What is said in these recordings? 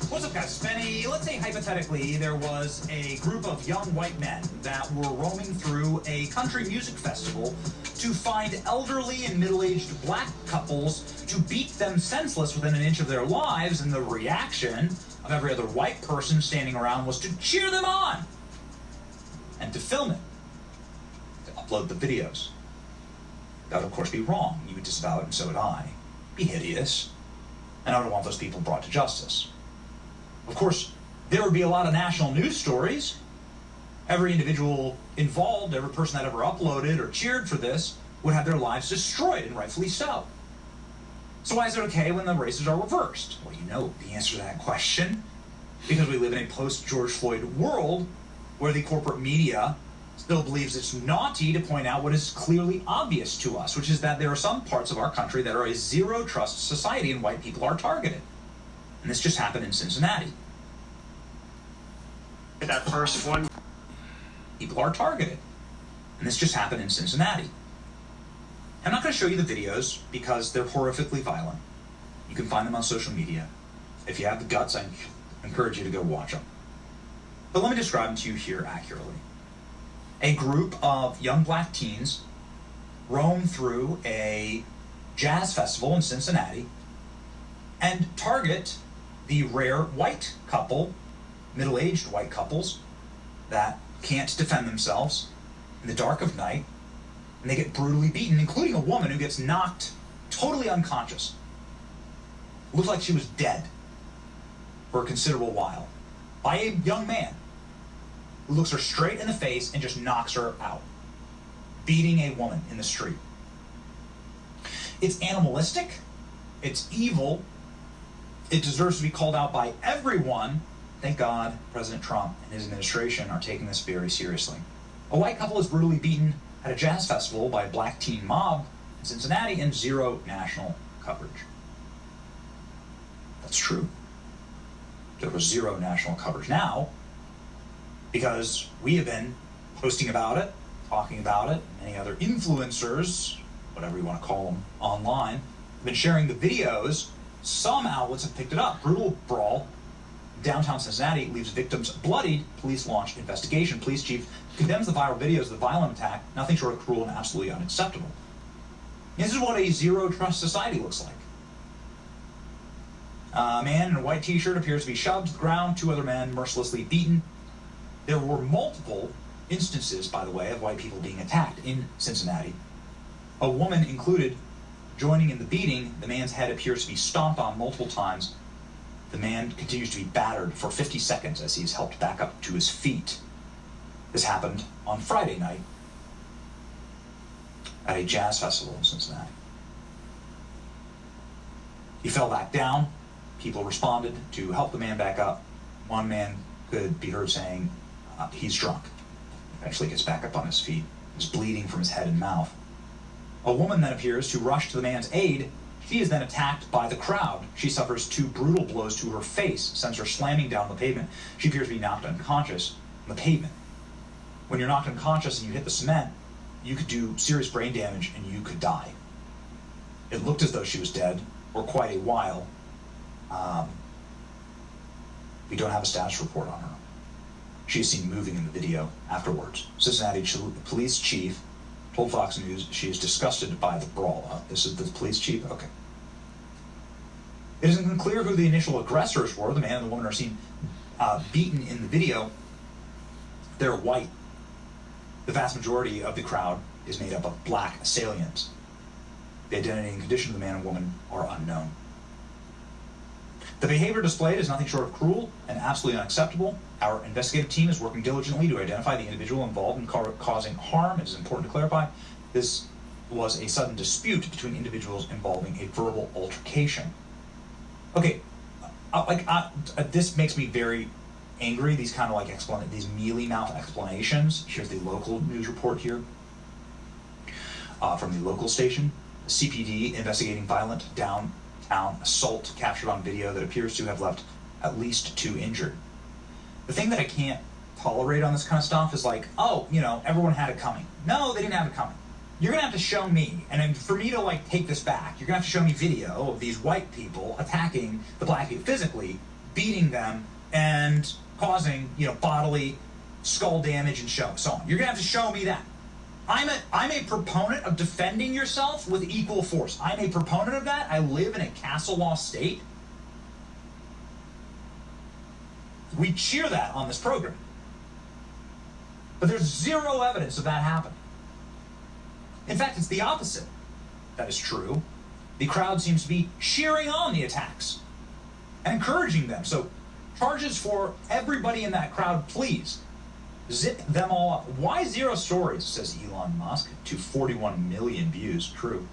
What's up, guys? It's Benny. Let's say, hypothetically, there was a group of young white men that were roaming through a country music festival to find elderly and middle-aged black couples to beat them senseless within an inch of their lives, and the reaction of every other white person standing around was to cheer them on and to film it, to upload the videos. That would, of course, be wrong. You would disavow it, and so would I. Be hideous. And I would want those people brought to justice. Of course, there would be a lot of national news stories. Every individual involved, every person that ever uploaded or cheered for this, would have their lives destroyed, and rightfully so. So why is it okay when the races are reversed? Well, you know the answer to that question. Because we live in a post-George Floyd world where the corporate media still believes it's naughty to point out what is clearly obvious to us, which is that there are some parts of our country that are a zero-trust society and white people are targeted. And this just happened in Cincinnati. That first one. People are targeted. And this just happened in Cincinnati. I'm not going to show you the videos because they're horrifically violent. You can find them on social media. If you have the guts, I encourage you to go watch them. But let me describe them to you here accurately. A group of young black teens roam through a jazz festival in Cincinnati and target the rare white couple, middle-aged white couples, that can't defend themselves in the dark of night, and they get brutally beaten, including a woman who gets knocked totally unconscious. Looked like she was dead for a considerable while by a young man who looks her straight in the face and just knocks her out, beating a woman in the street. It's animalistic, it's evil, it deserves to be called out by everyone. Thank God President Trump and his administration are taking this very seriously. A white couple is brutally beaten at a jazz festival by a black teen mob in Cincinnati, and zero national coverage. That's true. There was zero national coverage. Now, because we have been posting about it, talking about it, many other influencers, whatever you want to call them, online, have been sharing the videos. Some outlets have picked it up. Brutal brawl. Downtown Cincinnati leaves victims bloodied. Police launch investigation. Police chief condemns the viral videos of the violent attack. Nothing short of cruel and absolutely unacceptable. This is what a zero-trust society looks like. A man in a white t-shirt appears to be shoved to the ground. Two other men mercilessly beaten. There were multiple instances, by the way, of white people being attacked in Cincinnati. A woman included. Joining in the beating, the man's head appears to be stomped on multiple times. The man continues to be battered for 50 seconds as he is helped back up to his feet. This happened on Friday night at a jazz festival in Cincinnati. He fell back down. People responded to help the man back up. One man could be heard saying he's drunk. Eventually gets back up on his feet. He's bleeding from his head and mouth. A woman then appears to rush to the man's aid. She is then attacked by the crowd. She suffers two brutal blows to her face, sends her slamming down the pavement. She appears to be knocked unconscious on the pavement. When you're knocked unconscious and you hit the cement, you could do serious brain damage and you could die. It looked as though she was dead for quite a while. We don't have a status report on her. She is seen moving in the video afterwards. Cincinnati police chief told Fox News she is disgusted by the brawl. This is the police chief? Okay. It isn't clear who the initial aggressors were. The man and the woman are seen beaten in the video. They're white. The vast majority of the crowd is made up of black assailants. The identity and condition of the man and woman are unknown. The behavior displayed is nothing short of cruel and absolutely unacceptable. Our investigative team is working diligently to identify the individual involved in causing harm. It is important to clarify this was a sudden dispute between individuals involving a verbal altercation. Okay, this makes me very angry. These kind of like these mealy mouth explanations. Here's the local news report here from the local station. CPD investigating violent downtown assault captured on video that appears to have left at least 2 injured. The thing that I can't tolerate on this kind of stuff is like, oh, you know, everyone had it coming. No, they didn't have it coming. You're going to have to show me, and then for me to like take this back, you're going to have to show me video of these white people attacking the black people physically, beating them and causing, bodily skull damage and so on. You're going to have to show me that. I'm a proponent of defending yourself with equal force. I'm a proponent of that. I live in a castle law state. We cheer that on this program. But there's zero evidence of that happening. In fact, it's the opposite that is true. The crowd seems to be cheering on the attacks and encouraging them. So charges for everybody in that crowd, please. Zip them all up. Why zero stories, says Elon Musk, to 41 million views. True.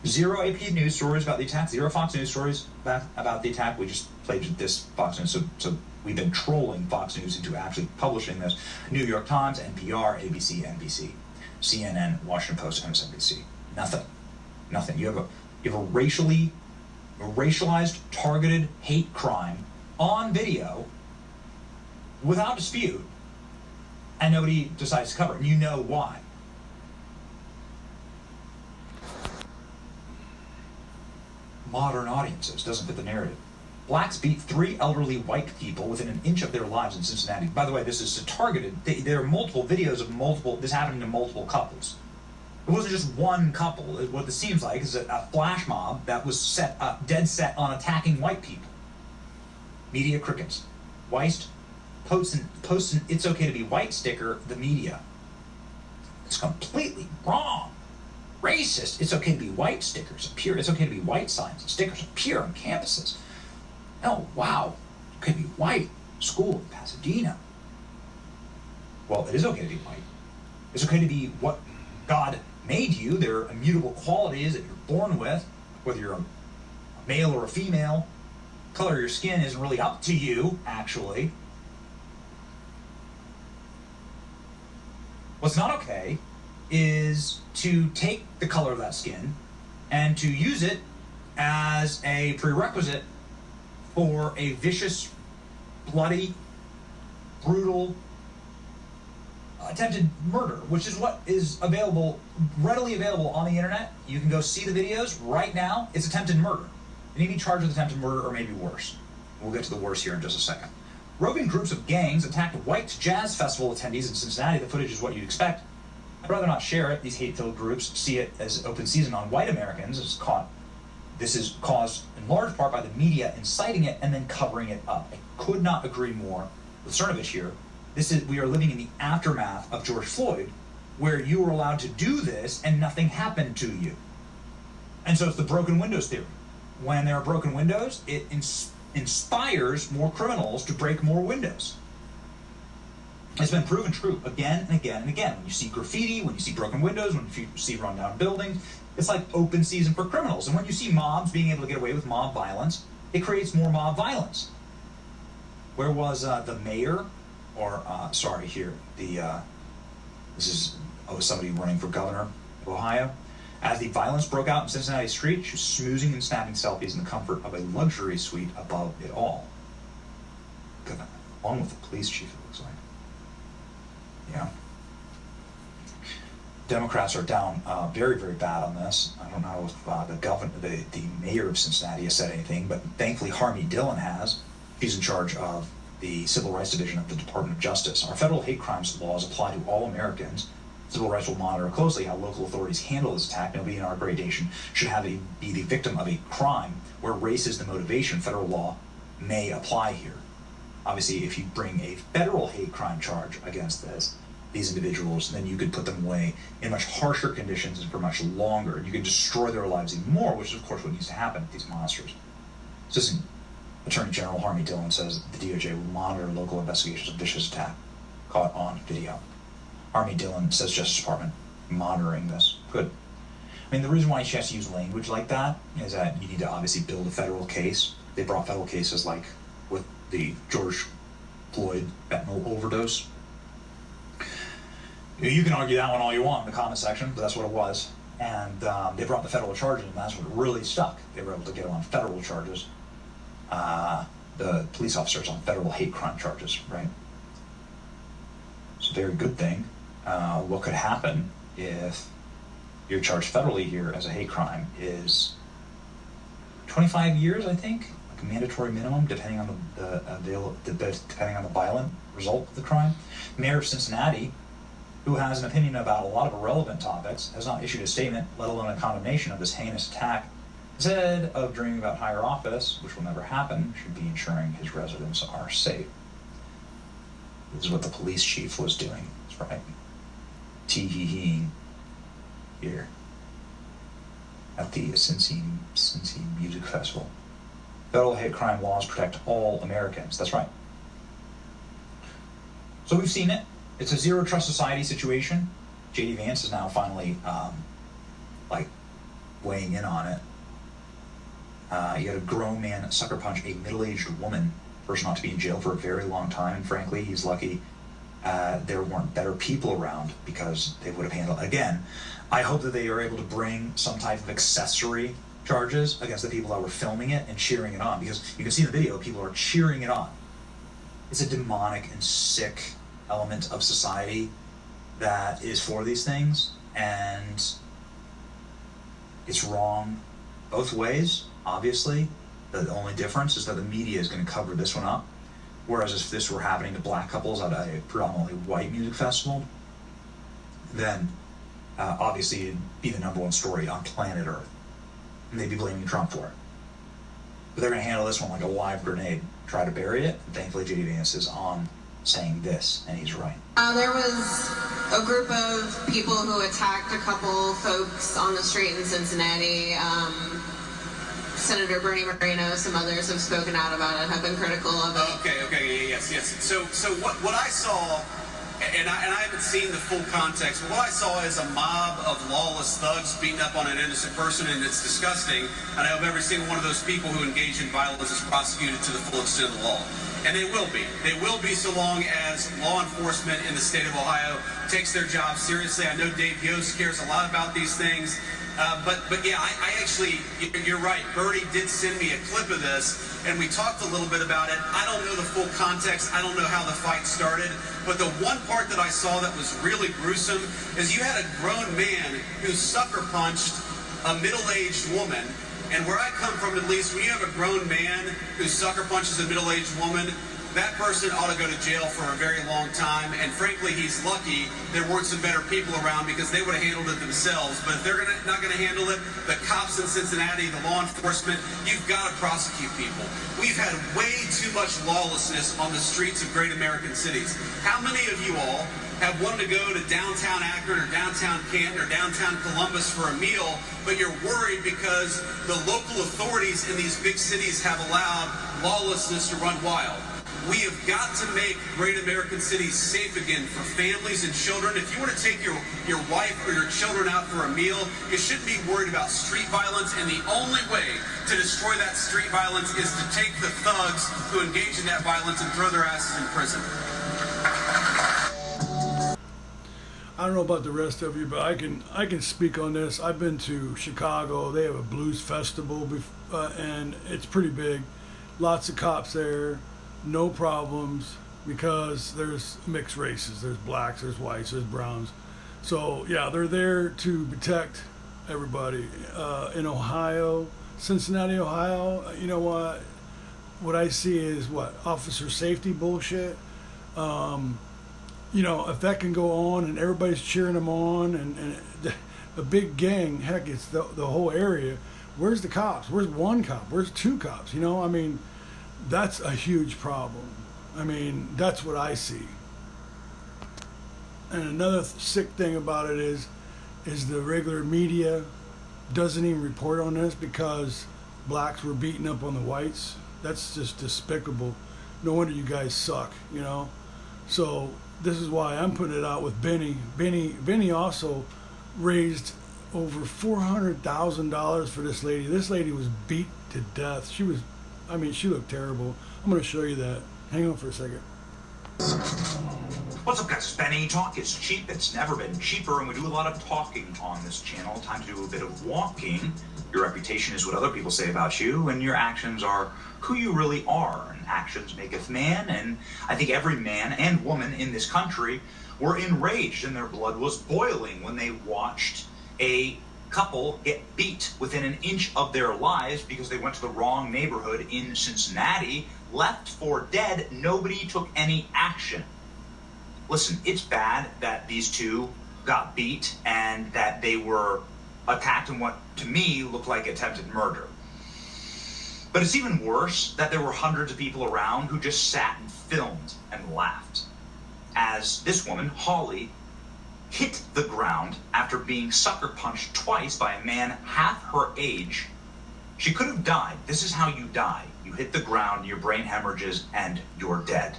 Zero AP News stories about the attack. Zero Fox News stories about the attack. We just played this Fox News. So we've been trolling Fox News into actually publishing this. New York Times, NPR, ABC, NBC, CNN, Washington Post, MSNBC. Nothing. You have a racialized, targeted hate crime on video without dispute, and nobody decides to cover it. And you know why. Modern audiences doesn't fit the narrative. Blacks beat 3 elderly white people within an inch of their lives in Cincinnati. By the way, this is targeted. There are multiple videos of this happening to multiple couples. It wasn't just one couple. What this seems like is a flash mob that was dead set on attacking white people. Media crickets. Weist posts an "It's okay to be white" sticker, the media. It's completely wrong. Racist. It's okay to be white stickers appear. It's okay to be white signs and stickers appear on campuses. Oh, wow. It could be white. School in Pasadena. Well, it is okay to be white. It's okay to be what God made you. There are immutable qualities that you're born with, whether you're a male or a female. Color of your skin isn't really up to you, actually. What's not okay is to take the color of that skin and to use it as a prerequisite for a vicious, bloody, brutal, attempted murder, which is what is readily available on the internet. You can go see the videos right now. It's attempted murder. You need to be charged with attempted murder or maybe worse. We'll get to the worse here in just a second. Roving groups of gangs attacked white jazz festival attendees in Cincinnati. The footage is what you'd expect. I'd rather not share it. These hate-filled groups see it as open season on white Americans. This is caused in large part by the media inciting it and then covering it up. I could not agree more with Cernovich here. We are living in the aftermath of George Floyd, where you were allowed to do this and nothing happened to you. And so it's the broken windows theory. When there are broken windows, it inspires more criminals to break more windows. It's been proven true again and again and again. When you see graffiti, when you see broken windows, when you see rundown buildings, it's like open season for criminals. And when you see mobs being able to get away with mob violence, it creates more mob violence. Where was the mayor, this is somebody running for governor of Ohio. As the violence broke out in Cincinnati street, she was smoozing and snapping selfies in the comfort of a luxury suite above it all. Along with the police chief, it looks like. Yeah. Democrats are down very, very bad on this. I don't know if the mayor of Cincinnati has said anything, but thankfully Harmy Dillon has. He's in charge of the Civil Rights Division of the Department of Justice. Our federal hate crimes laws apply to all Americans. Civil rights will monitor closely how local authorities handle this attack. Nobody in our great nation should be the victim of a crime where race is the motivation. Federal law may apply here. Obviously, if you bring a federal hate crime charge against these individuals, then you could put them away in much harsher conditions and for much longer. You could destroy their lives even more, which is, of course, what needs to happen with these monsters. Assistant Attorney General Harmy Dillon says the DOJ will monitor local investigations of vicious attack caught on video. Harmy Dillon says Justice Department monitoring this. Good. I mean, the reason why she has to use language like that is that you need to obviously build a federal case. They brought federal cases like with the George Floyd fentanyl overdose. You can argue that one all you want in the comment section, but that's what it was. And they brought the federal charges, and that's what really stuck. They were able to get them on federal charges. The police officers on federal hate crime charges, right? It's a very good thing. What could happen if you're charged federally here as a hate crime is 25 years, I think, like a mandatory minimum, depending on depending on the violent result of the crime. The mayor of Cincinnati, who has an opinion about a lot of irrelevant topics, has not issued a statement, let alone a condemnation of this heinous attack. Instead of dreaming about higher office, which will never happen, should be ensuring his residents are safe. This is what the police chief was doing. That's right. Tee-hee-heeing here at the Cincy Music Festival. Federal hate crime laws protect all Americans. That's right. So we've seen it. It's a zero trust society situation. J.D. Vance is now finally weighing in on it. You had a grown man sucker punch a middle-aged woman, person ought to be in jail for a very long time, and frankly, he's lucky there weren't better people around, because they would have handled it. Again, I hope that they are able to bring some type of accessory charges against the people that were filming it and cheering it on, because you can see in the video, people are cheering it on. It's a demonic and sick element of society that is for these things, and it's wrong both ways, obviously. The only difference is that the media is going to cover this one up, whereas if this were happening to black couples at a predominantly white music festival, then obviously it'd be the #1 story on planet Earth, and they'd be blaming Trump for it. But they're going to handle this one like a live grenade, try to bury it, and thankfully J.D. Vance is on saying this, and he's right. There was a group of people who attacked a couple folks on the street in Cincinnati. Senator Bernie Moreno, some others have spoken out about it, have been critical of it. Yes. So what I saw, and I haven't seen the full context, but what I saw is a mob of lawless thugs beating up on an innocent person, and it's disgusting. And I hope every single one of those people who engage in violence is prosecuted to the full extent of the law. And they will be. They will be, so long as law enforcement in the state of Ohio takes their job seriously. I know Dave Yost cares a lot about these things. But yeah, I actually, you're right. Bernie did send me a clip of this, and we talked a little bit about it. I don't know the full context. I don't know how the fight started. But the one part that I saw that was really gruesome is you had a grown man who sucker punched a middle-aged woman. And where I come from, at least, when you have a grown man who sucker punches a middle-aged woman, that person ought to go to jail for a very long time. And frankly, he's lucky there weren't some better people around, because they would have handled it themselves. But if they're not going to handle it, the cops in Cincinnati, the law enforcement, you've got to prosecute people. We've had way too much lawlessness on the streets of great American cities. How many of you all have wanted to go to downtown Akron or downtown Canton or downtown Columbus for a meal, but you're worried because the local authorities in these big cities have allowed lawlessness to run wild? We have got to make great American cities safe again for families and children. If you want to take your wife or your children out for a meal, you shouldn't be worried about street violence, and the only way to destroy that street violence is to take the thugs who engage in that violence and throw their asses in prison. I don't know about the rest of you, but I can speak on this. I've been to Chicago. They have a blues festival, and it's pretty big. Lots of cops there. No problems, because there's mixed races. There's blacks, there's whites, there's browns. So yeah, they're there to protect everybody. In Ohio, Cincinnati, Ohio, you know what I see is officer safety bullshit. If that can go on and everybody's cheering them on, and a big gang, heck, it's the whole area. Where's the cops? Where's one cop? Where's two cops? That's a huge problem. That's what I see. And another sick thing about it is the regular media doesn't even report on this, because blacks were beating up on the whites. That's just despicable. No wonder you guys suck, So this is why I'm putting it out with Benny. Benny also raised over $400,000 for this lady. This lady was beat to death. She looked terrible. I'm going to show you that. Hang on for a second. What's up, guys? It's Benny. Talk is cheap. It's never been cheaper, and we do a lot of talking on this channel. Time to do a bit of walking. Your reputation is what other people say about you, and your actions are who you really are. And actions maketh man, and I think every man and woman in this country were enraged, and their blood was boiling when they watched a couple get beat within an inch of their lives because they went to the wrong neighborhood in Cincinnati, left for dead. Nobody took any action. Listen, it's bad that these two got beat and that they were attacked in what, to me, looked like attempted murder. But it's even worse that there were hundreds of people around who just sat and filmed and laughed as this woman, Holly, hit the ground after being sucker punched twice by a man half her age. She could have died. This is how you die. You hit the ground, your brain hemorrhages, and you're dead.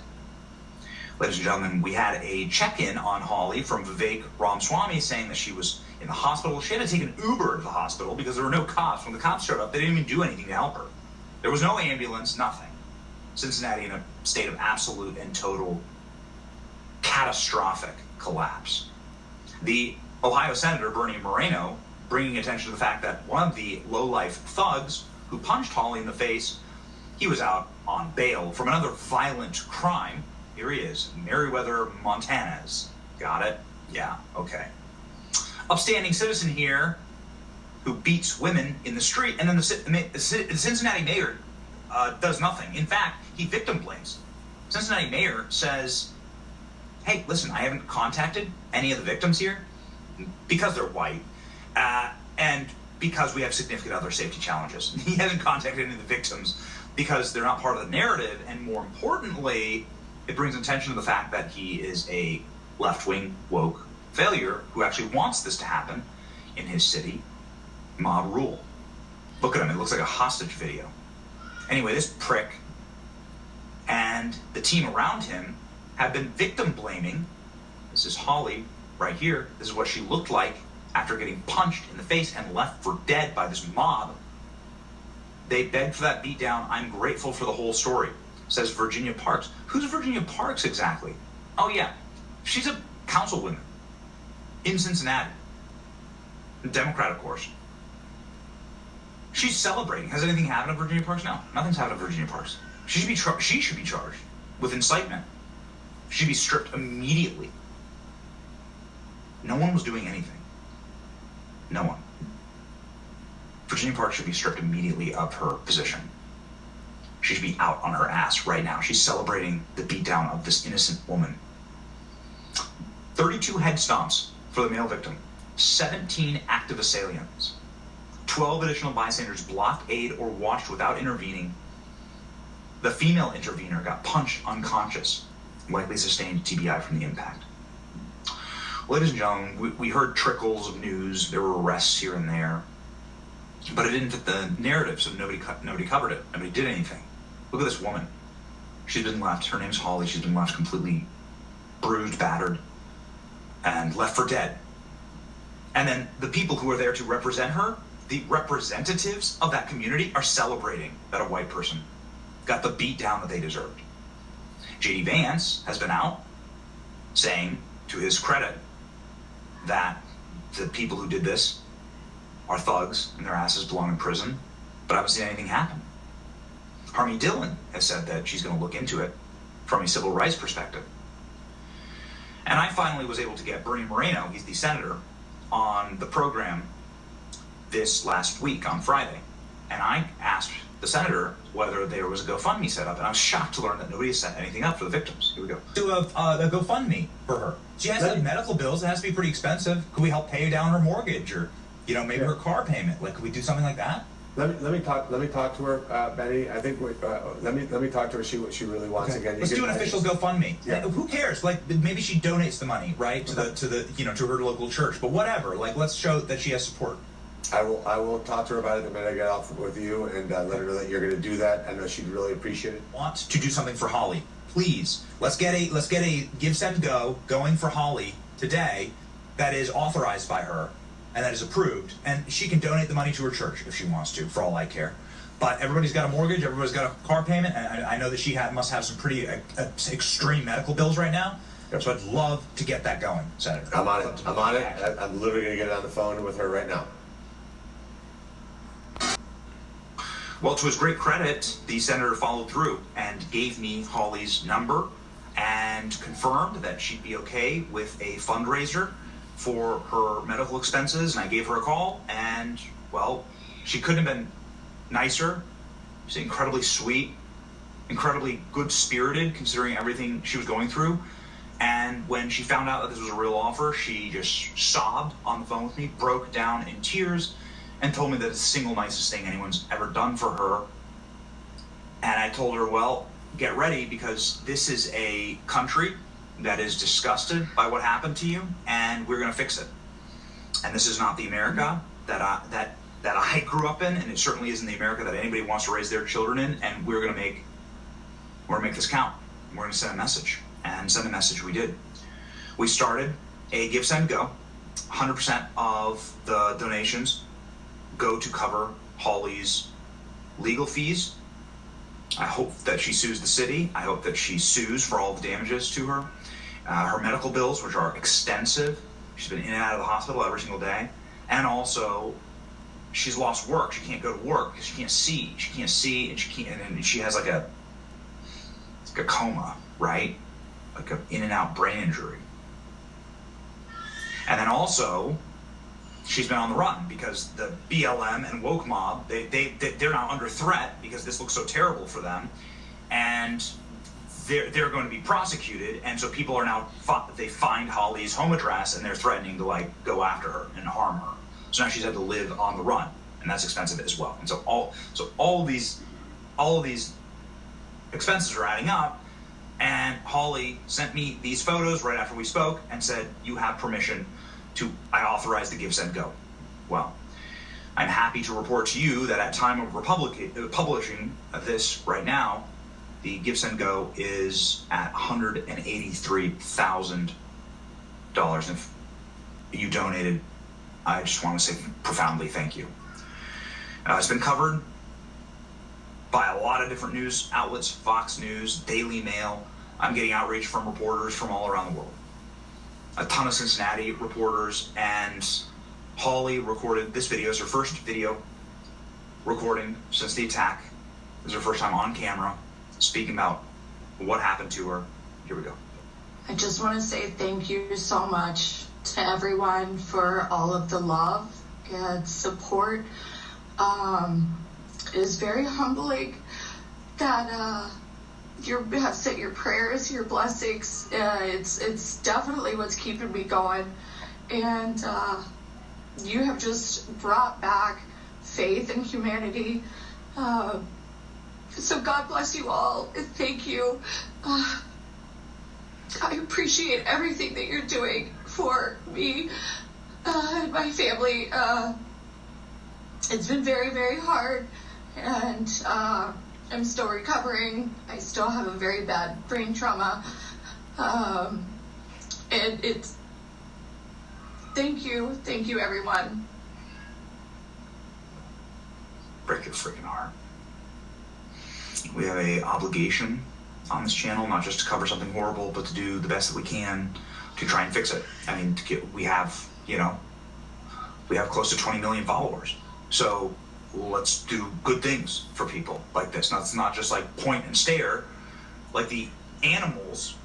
Ladies and gentlemen, we had a check-in on Holly from Vivek Ramaswamy saying that she was in the hospital. She had to take an Uber to the hospital because there were no cops. When the cops showed up, they didn't even do anything to help her. There was no ambulance, nothing. Cincinnati in a state of absolute and total catastrophic collapse. The Ohio Senator, Bernie Moreno, bringing attention to the fact that one of the low-life thugs who punched Holly in the face, he was out on bail from another violent crime. Here he is, Meriwether, Montanez. Got it? Yeah, okay. Upstanding citizen here who beats women in the street, and then the Cincinnati mayor does nothing. In fact, he victim blames. Cincinnati mayor says, hey, listen, I haven't contacted any of the victims here because they're white and because we have significant other safety challenges. He hasn't contacted any of the victims because they're not part of the narrative, and more importantly, it brings attention to the fact that he is a left-wing woke failure who actually wants this to happen in his city. Mob rule. Look at him, it looks like a hostage video. Anyway, this prick and the team around him have been victim blaming. This is Holly right here. This is what she looked like after getting punched in the face and left for dead by this mob. They begged for that beatdown. I'm grateful for the whole story, says Virginia Parks. Who's Virginia Parks exactly? Oh yeah, she's a councilwoman in Cincinnati. Democrat, of course. She's celebrating. Has anything happened to Virginia Parks? No, nothing's happened to Virginia Parks. She should be charged with incitement. She should be stripped immediately. No one was doing anything. No one. Virginia Parks should be stripped immediately of her position. She should be out on her ass right now. She's celebrating the beatdown of this innocent woman. 32 head stomps for the male victim. 17 active assailants. 12 additional bystanders blocked, aid, or watched without intervening. The female intervener got punched unconscious, likely sustained TBI from the impact. Ladies and gentlemen, we heard trickles of news. There were arrests here and there, but it didn't fit the narrative, so nobody covered it. Nobody did anything. Look at this woman. She's been left. Her name's Holly. She's been left completely bruised, battered, and left for dead. And then the people who are there to represent her, the representatives of that community, are celebrating that a white person got the beat down that they deserved. J.D. Vance has been out saying, to his credit, that the people who did this are thugs and their asses belong in prison, but I haven't seen anything happen. Harmie Dillon has said that she's going to look into it from a civil rights perspective. And I finally was able to get Bernie Moreno, he's the senator, on the program this last week on Friday. And I asked the senator whether there was a GoFundMe set up, and I was shocked to learn that nobody has set anything up for the victims. Here we go. Do a GoFundMe for her. She has like medical bills. It has to be pretty expensive. Could we help pay down her mortgage, or maybe her car payment? Like, could we do something like that? Let me talk to her, Benny. I think let me talk to her. See what she really wants. Okay. Again, let's do an official GoFundMe. Yeah. Who cares? Like, maybe she donates the money, right, to her local church. But whatever. Like, let's show that she has support. I will talk to her about it the minute I get off with you, and let her know that you're going to do that. I know she'd really appreciate it. Want to do something for Holly? Please, let's get a Give Send Go going for Holly today. That is authorized by her and that is approved, and she can donate the money to her church if she wants to, for all I care. But everybody's got a mortgage, everybody's got a car payment, and I know that she must have some pretty extreme medical bills right now. Yep. So I'd love to get that going, Senator. I'm on it. I'm literally going to get on the phone with her right now. Well, to his great credit, the senator followed through and gave me Holly's number and confirmed that she'd be okay with a fundraiser for her medical expenses, and I gave her a call, and, well, she couldn't have been nicer. She's incredibly sweet, incredibly good-spirited, considering everything she was going through. And when she found out that this was a real offer, she just sobbed on the phone with me, broke down in tears, and told me that it's the single nicest thing anyone's ever done for her. And I told her, well, get ready, because this is a country that is disgusted by what happened to you, and we're going to fix it. And this is not the America that I grew up in, and it certainly isn't the America that anybody wants to raise their children in. And we're going to make this count. We're going to send a message, and send a message we did. We started a Give, Send, Go. 100% of the donations go to cover Holly's legal fees. I hope that she sues the city. I hope that she sues for all the damages to her. Her medical bills, which are extensive. She's been in and out of the hospital every single day. And also, she's lost work. She can't go to work because she can't see. She can't see, and she has like a coma, right? Like an in and out brain injury. And then also, she's been on the run because the BLM and woke mob, they're now under threat because this looks so terrible for them, and they're going to be prosecuted. And so people are now, they find Holly's home address, and they're threatening to like go after her and harm her. So now she's had to live on the run, and that's expensive as well. And so all of these expenses are adding up. And Holly sent me these photos right after we spoke and said, you have permission I authorized the Give, Send, Go. Well, I'm happy to report to you that at time of publishing this right now, the Give, Send, Go is at $183,000. If you donated, I just want to say profoundly thank you. It's been covered by a lot of different news outlets, Fox News, Daily Mail. I'm getting outreach from reporters from all around the world. A ton of Cincinnati reporters, and Holly recorded this video. It's her first video recording since the attack. This is her first time on camera speaking about what happened to her. Here we go. I just want to say thank you so much to everyone for all of the love and support. It is very humbling that you have sent your prayers, your blessings. It's definitely what's keeping me going. And you have just brought back faith in humanity. So God bless you all. Thank you. I appreciate everything that you're doing for me and my family. It's been very, very hard. And I'm still recovering. I still have a very bad brain trauma. And it's, thank you everyone. Break your freaking heart. We have a obligation on this channel, not just to cover something horrible, but to do the best that we can to try and fix it. I mean, we have close to 20 million followers. So let's do good things for people like this. Now, it's not just like point and stare, like the animals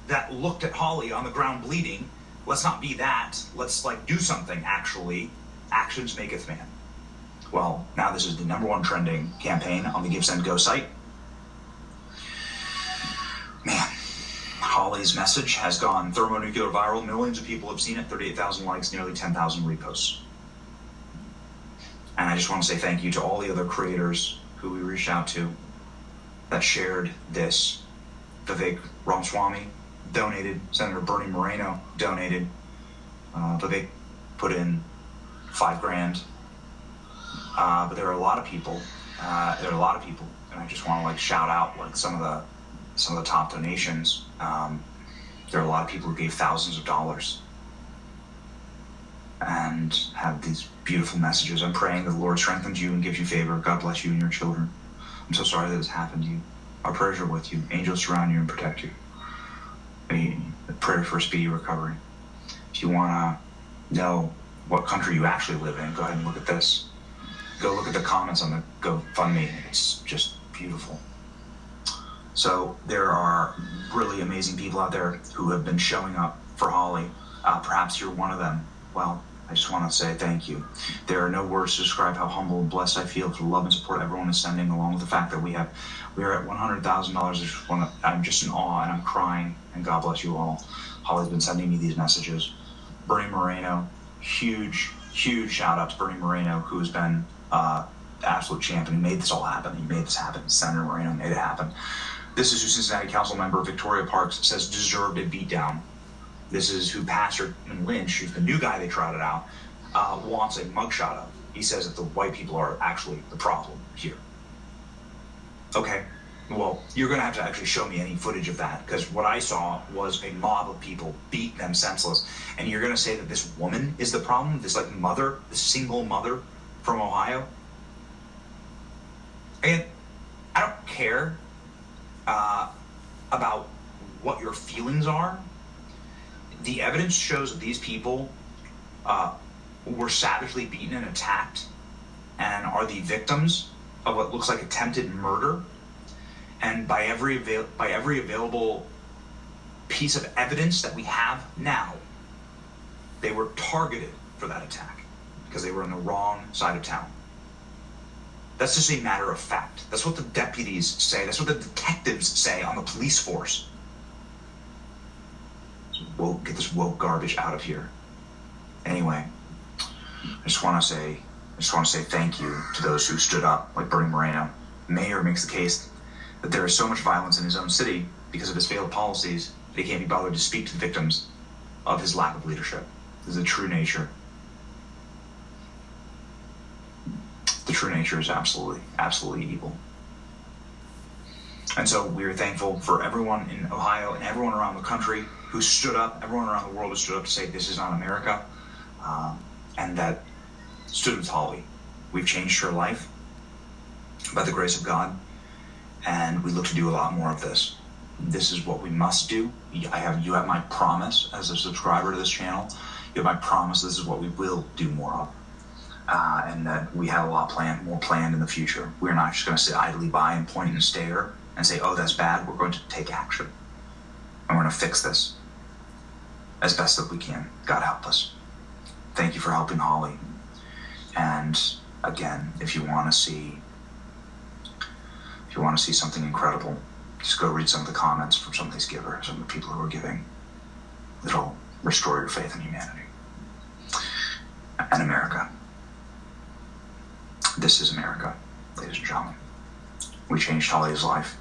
that looked at Holly on the ground bleeding. Let's not be that. Let's like do something actually. Actions maketh man. Well, now this is the #1 trending campaign on the Give, Send, Go site. Man, Holly's message has gone thermonuclear viral. Millions of people have seen it. 38,000 likes, nearly 10,000 reposts. And I just want to say thank you to all the other creators who we reached out to that shared this. Vivek Ramaswamy donated. Senator Bernie Moreno donated. Vivek put in $5,000. But there are a lot of people. And I just want to like shout out like some of the top donations. There are a lot of people who gave thousands of dollars and have these beautiful messages. I'm praying that the Lord strengthens you and gives you favor. God bless you and your children. I'm so sorry that this happened to you. Our prayers are with you. Angels surround you and protect you. A prayer for a speedy recovery. If you want to know what country you actually live in, go ahead and look at this. Go look at the comments on the GoFundMe. It's just beautiful. So there are really amazing people out there who have been showing up for Holly Perhaps you're one of them. Well, I just want to say thank you. There are no words to describe how humble and blessed I feel for the love and support everyone is sending, along with the fact that we are at $100,000. I'm just in awe and I'm crying, and God bless you all. Holly's been sending me these messages. Bernie Moreno, huge shout out to Bernie Moreno, who has been absolute champion. He made this all happen. He made this happen. Senator Moreno made it happen. This is who Cincinnati Council member Victoria Parks says deserved a beatdown. This is who Pastor Lynch, who's the new guy they trotted out, wants a mugshot of. He says that the white people are actually the problem here. Okay, well, you're going to have to actually show me any footage of that, because what I saw was a mob of people beat them senseless. And you're going to say that this woman is the problem? This mother, this single mother from Ohio? And I don't care about what your feelings are. The evidence shows that these people were savagely beaten and attacked and are the victims of what looks like attempted murder. And by every available piece of evidence that we have now, they were targeted for that attack because they were on the wrong side of town. That's just a matter of fact. That's what the deputies say. That's what the detectives say on the police force. Get this woke garbage out of here. Anyway, I just want to say thank you to those who stood up, like Bernie Moreno. Mayor makes the case that there is so much violence in his own city because of his failed policies that he can't be bothered to speak to the victims of his lack of leadership. This is the true nature. The true nature is absolutely evil. And so we are thankful for everyone in Ohio and everyone around the country who stood up, everyone around the world who stood up to say this is not America, and that stood with Holly. We've changed her life by the grace of God, and we look to do a lot more of this. This is what we must do. You have my promise as a subscriber to this channel. You have my promise this is what we will do more of. And that we have a lot more planned in the future. We're not just going to sit idly by and point and stare and say, oh, that's bad. We're going to take action. And we're going to fix this as best that we can. God help us. Thank you for helping Holly. And again, if you want to see something incredible, just go read some of the comments from some of these givers, some of the people who are giving. It'll restore your faith in humanity and America. This is America, ladies and gentlemen. We changed Holly's life,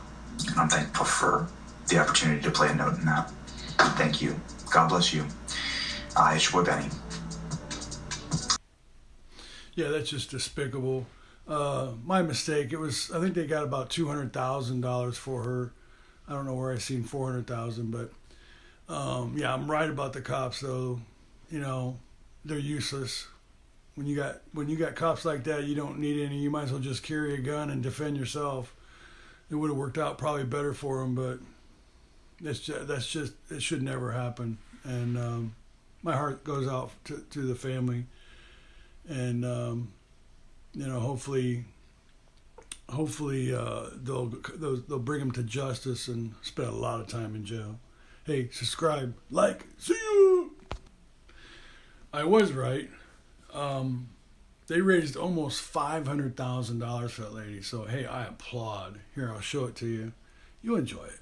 and I'm thankful for the opportunity to play a note in that. Thank you. God bless you. It's your boy Benny. Yeah, that's just despicable. My mistake. I think they got about $200,000 for her. I don't know where I seen $400,000, but yeah, I'm right about the cops though. You know, they're useless. When you got cops like that, you don't need any. You might as well just carry a gun and defend yourself. It would have worked out probably better for them, but that's just it should never happen. And my heart goes out to the family, and you know, hopefully they'll bring them to justice and spend a lot of time in jail. Hey, subscribe, like, see you. I was right. They raised almost $500,000 for that lady. So, hey, I applaud. Here, I'll show it to you. You enjoy it.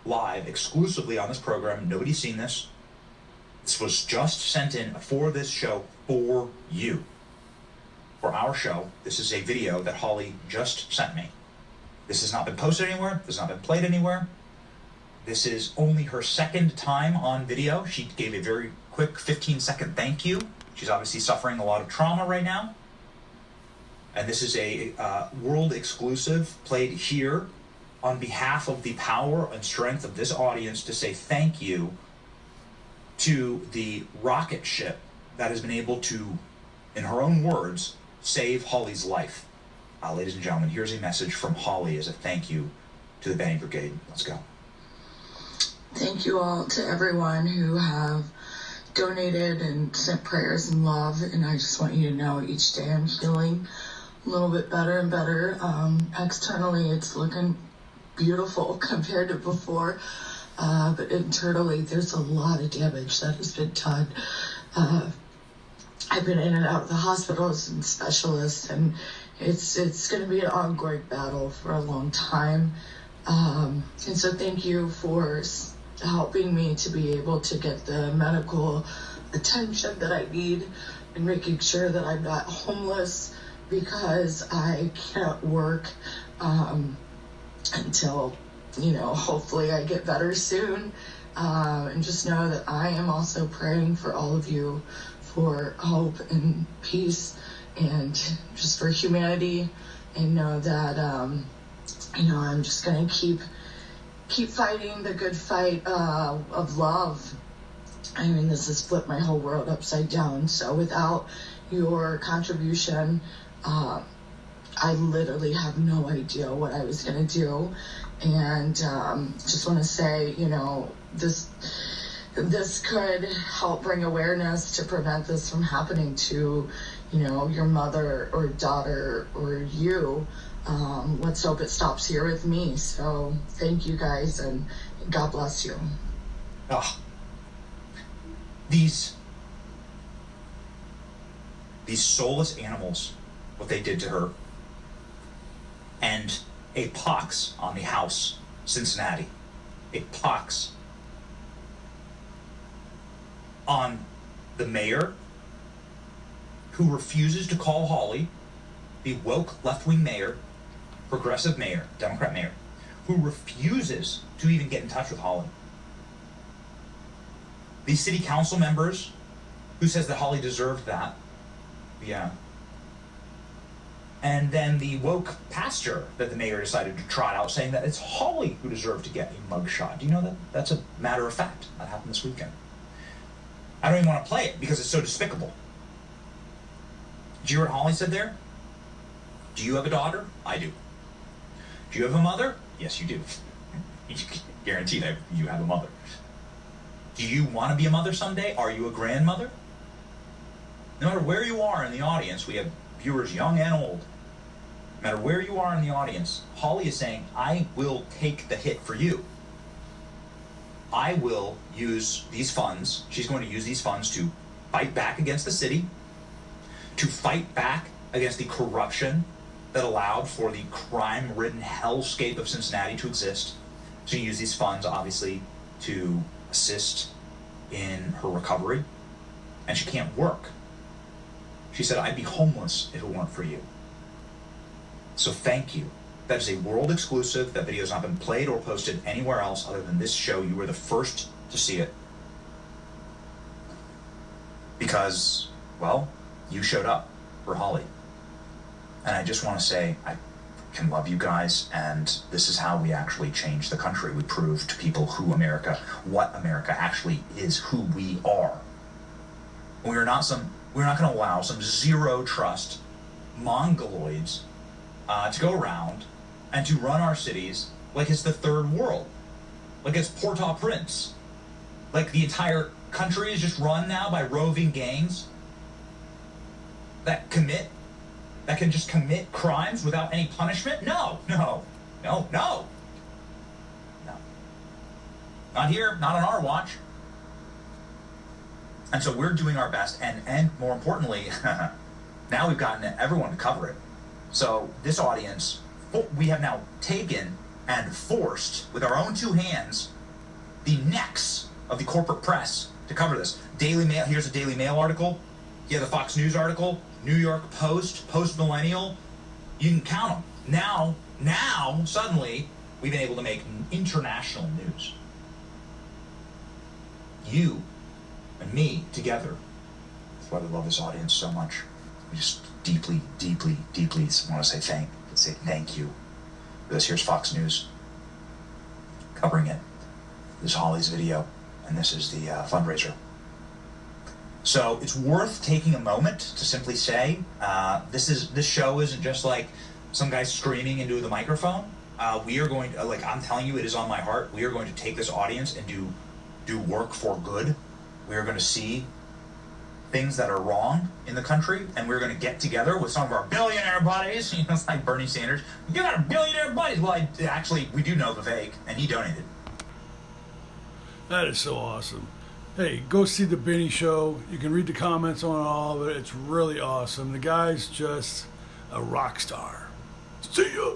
Live, exclusively on this program. Nobody's seen this. This was just sent in for this show for you. For our show, this is a video that Holly just sent me. This has not been posted anywhere. This has not been played anywhere. This is only her second time on video. She gave a very quick 15-second thank you. She's obviously suffering a lot of trauma right now. And this is a world exclusive played here on behalf of the power and strength of this audience to say thank you to the rocket ship that has been able to, in her own words, save Holly's life. Ladies and gentlemen, here's a message from Holly as a thank you to the Benny Brigade. Let's go. Thank you all to everyone who have donated and sent prayers and love, and I just want you to know each day I'm feeling a little bit better and better. Externally, it's looking beautiful compared to before. but internally there's a lot of damage that has been done. I've been in and out of the hospitals and specialists, and it's going to be an ongoing battle for a long time. And so thank you for helping me to be able to get the medical attention that I need, and making sure that I'm not homeless, because I can't work until, hopefully I get better soon. And just know that I am also praying for all of you for hope and peace and just for humanity, and know that, I'm just going to keep fighting the good fight of love. I mean, this has flipped my whole world upside down. So without your contribution, I literally have no idea what I was going to do. And just want to say, this could help bring awareness to prevent this from happening to, your mother or daughter or you. Let's hope it stops here with me. So thank you guys, and God bless you. Oh, these soulless animals, what they did to her, and a pox on the house, Cincinnati, a pox on the mayor, who refuses to call Holly, the woke left-wing mayor, progressive mayor, Democrat mayor, who refuses to even get in touch with Holly. These city council members, who says that Holly deserved that. Yeah. And then the woke pastor that the mayor decided to trot out, saying that it's Holly who deserved to get a mugshot. Do you know that? That's a matter of fact. That happened this weekend. I don't even want to play it because it's so despicable. Do you hear what Holly said there? Do you have a daughter? I do. Do you have a mother? Yes, you do. Guaranteed you have a mother. Do you want to be a mother someday? Are you a grandmother? No matter where you are in the audience, we have viewers young and old. No matter where you are in the audience, Holly is saying, I will take the hit for you. I will use these funds. She's going to use these funds to fight back against the city, to fight back against the corruption that allowed for the crime-ridden hellscape of Cincinnati to exist. She's going to use these funds, obviously, to assist in her recovery. And she can't work. She said, I'd be homeless if it weren't for you. So thank you. That is a world exclusive. That video has not been played or posted anywhere else other than this show. You were the first to see it. Because, well, you showed up for Holly. And I just want to say, I can love you guys, and this is how we actually change the country. We prove to people what America actually is, who we are. We're not going to allow some zero trust mongoloids to go around and to run our cities like it's the third world, like it's Port-au-Prince, like the entire country is just run now by roving gangs that can just commit crimes without any punishment. No. Not here, not on our watch. And so we're doing our best, and more importantly, now we've gotten everyone to cover it. So this audience, we have now taken and forced, with our own two hands, the necks of the corporate press to cover this. Daily Mail, here's a Daily Mail article. You have the Fox News article, New York Post, Post-Millennial. You can count them. Now, suddenly, we've been able to make international news. You and me together. That's why we love this audience so much. We just deeply, deeply, deeply want to say thank you. Because here's Fox News covering it. This is Holly's video, and this is the fundraiser. So it's worth taking a moment to simply say, this show isn't just like some guy screaming into the microphone. We are going to, I'm telling you, it is on my heart. We are going to take this audience and do work for good. We are going to see things that are wrong in the country, and we're going to get together with some of our billionaire buddies. It's like Bernie Sanders. You got our billionaire buddies. Well, actually, we do know Vivek, and he donated. That is so awesome. Hey, go see the Benny Show. You can read the comments on all of it. It's really awesome. The guy's just a rock star. See ya.